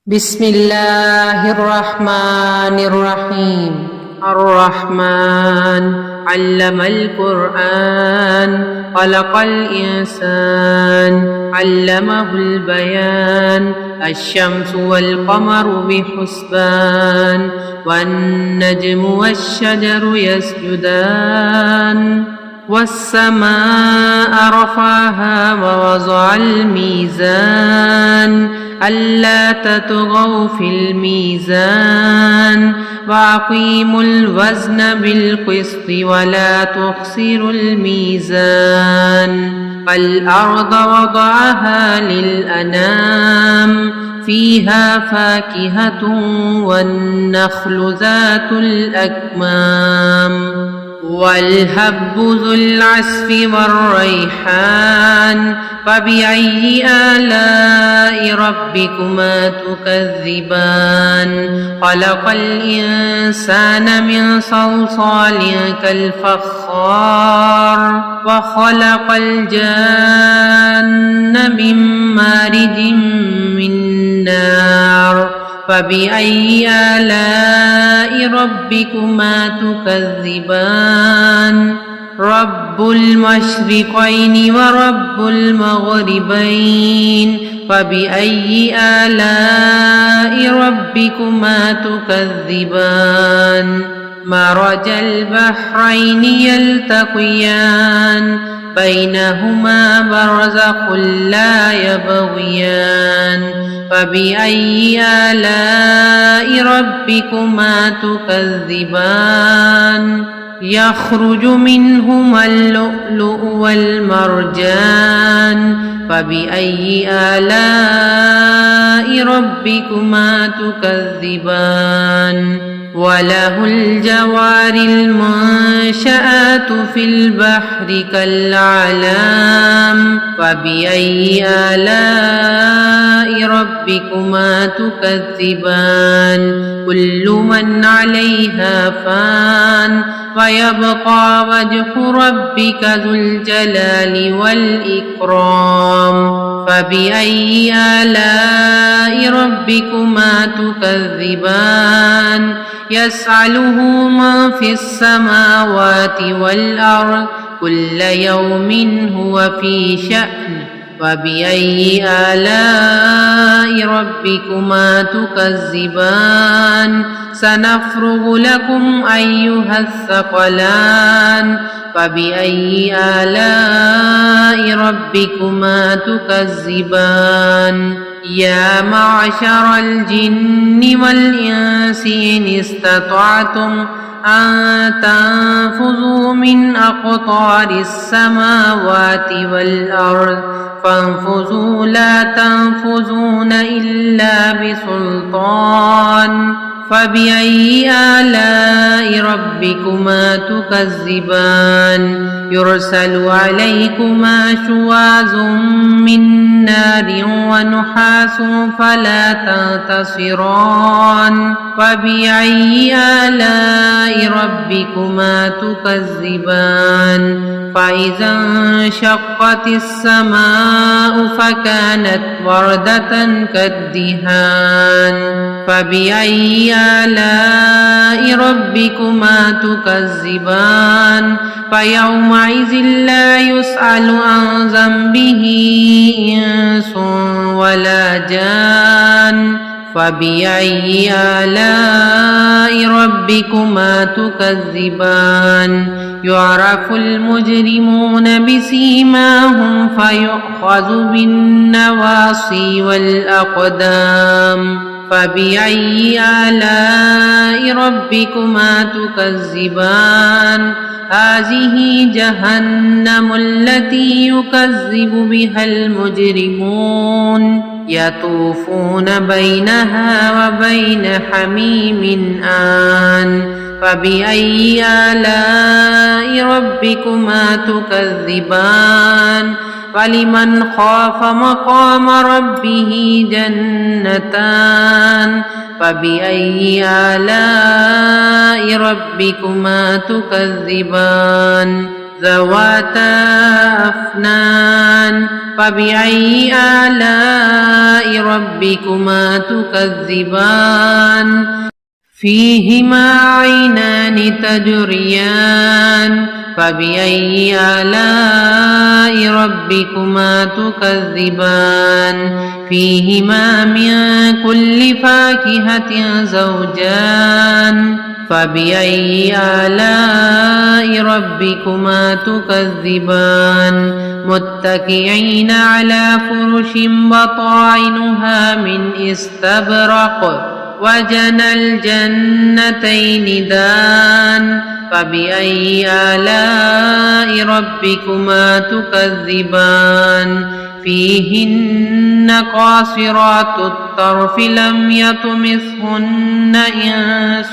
بسم الله الرحمن الرحيم. الرحمن علم القرآن خلق الإنسان علمه البيان الشمس والقمر بحسبان والنجم والشجر يسجدان والسماء رفعها ووضع الميزان ألا تطغوا في الميزان وأقيموا الوزن بالقسط ولا تخسروا الميزان والأرض وضعها للأنام فيها فاكهة والنخل ذات الأكمام والهب ذو العصف والريحان فبأي آلاء ربكما تكذبان خلق الإنسان من صلصال كالفخار وخلق الجان من مارج من نار فبأي آلاء ربكما تكذبان رب المشرقين ورب المغربين فبأي آلاء ربكما تكذبان مرج البحرين يلتقيان بينهما برزخ لا يبغيان فبأي آلاء ربكما تكذبان يخرج منهما اللؤلؤ والمرجان فبأي آلاء ربكما تكذبان وله الجوار المنشآت في البحر كالأعلام فبأي آلاء ربكما تكذبان كل من عليها فان ويبقى وجه ربك ذو الجلال والإكرام فبأي آلاء ربكما تكذبان يسأله من في السماوات والأرض كل يوم هو في شأن فبأي آلاء ربكما تكذبان سنفرغ لكم أيها الثقلان فبأي آلاء ربكما تكذبان يا معشر الجن والإنس إن استطعتم أن تنفذوا من أقطار السماوات والأرض فانفذوا لا تنفذون إلا بسلطان فبأي آلاء ربكما تكذبان يرسل عليكما شواظ من نار ونحاس فلا تنتصران فبأي آلاء ربكما تكذبان فإذا انشقت السماء فكانت وردة كالدهان فبأي آلاء ربكما تكذبان فيومئذ لا يسأل عن ذنبه إنس ولا جان فبأي آلاء ربكما تكذبان يعرف المجرمون بسيماهم فيؤخذ بالنواصي والأقدام فبأي آلاء ربكما تكذبان هذه جهنم التي يكذب بها المجرمون يطوفون بينها وبين حميم آن فبأي آلاء ربكما تكذبان ولمن خاف مقام ربه جنتان فبأي آلاء ربكما تكذبان ذواتا أفنان فبأي آلاء ربكما تكذبان فيهما عينان تجريان فبأي آلاء ربكما تكذبان فيهما من كل فاكهة زوجان فبأي آلاء ربكما تكذبان متكئين على فرش بطائنها من استبرق وجنى الجنتين دان فبأي آلاء ربكما تكذبان فيهن قاصرات الطرف لم يطمثهن إنس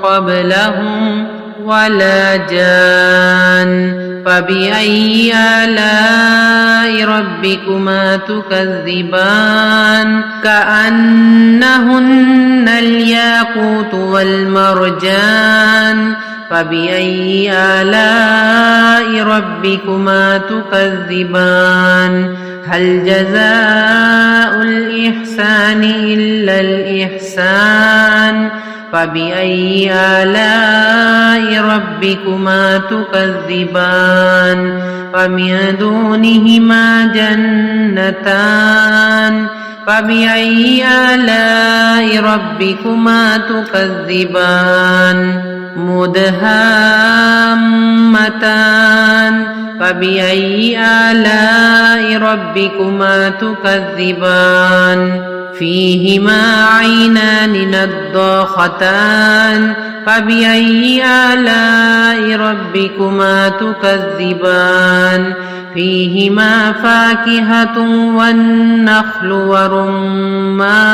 قبلهم ولا جان فبأي آلاء ربكما تكذبان كأنهن الياقوت والمرجان فبأي آلاء ربكما تكذبان هل جزاء الإحسان إلا الإحسان فبأي آلاء ربكما تكذبان ومن دونهما جنتان فبأي آلاء ربكما تكذبان مدهامتان فبأي آلاء ربكما تكذبان فيهما عينان نضاختان فبأي آلاء ربكما تكذبان فيهما فاكهة والنخل ورمان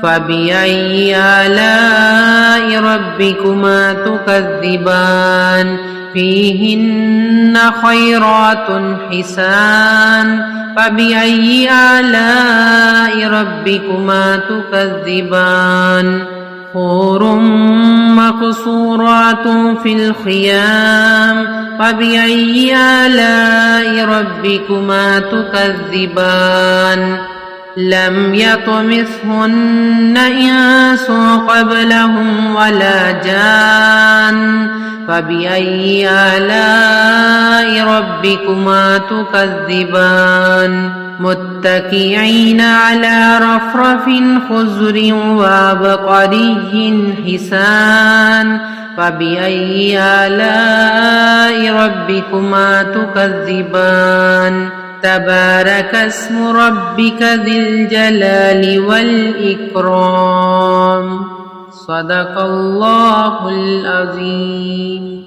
فبأي آلاء ربكما تكذبان فيهن خيرات حسان فبأي آلاء ربكما تكذبان حور مقصورات في الخيام فبأي آلاء ربكما تكذبان لم يطمثهن إنس قبلهم ولا جان فبأي آلاء ربكما تكذبان متكئين على رفرف خضر وعبقري حسان فبأي آلاء ربكما تكذبان تبارك اسم ربك ذي الجلال والإكرام صدق الله العظيم.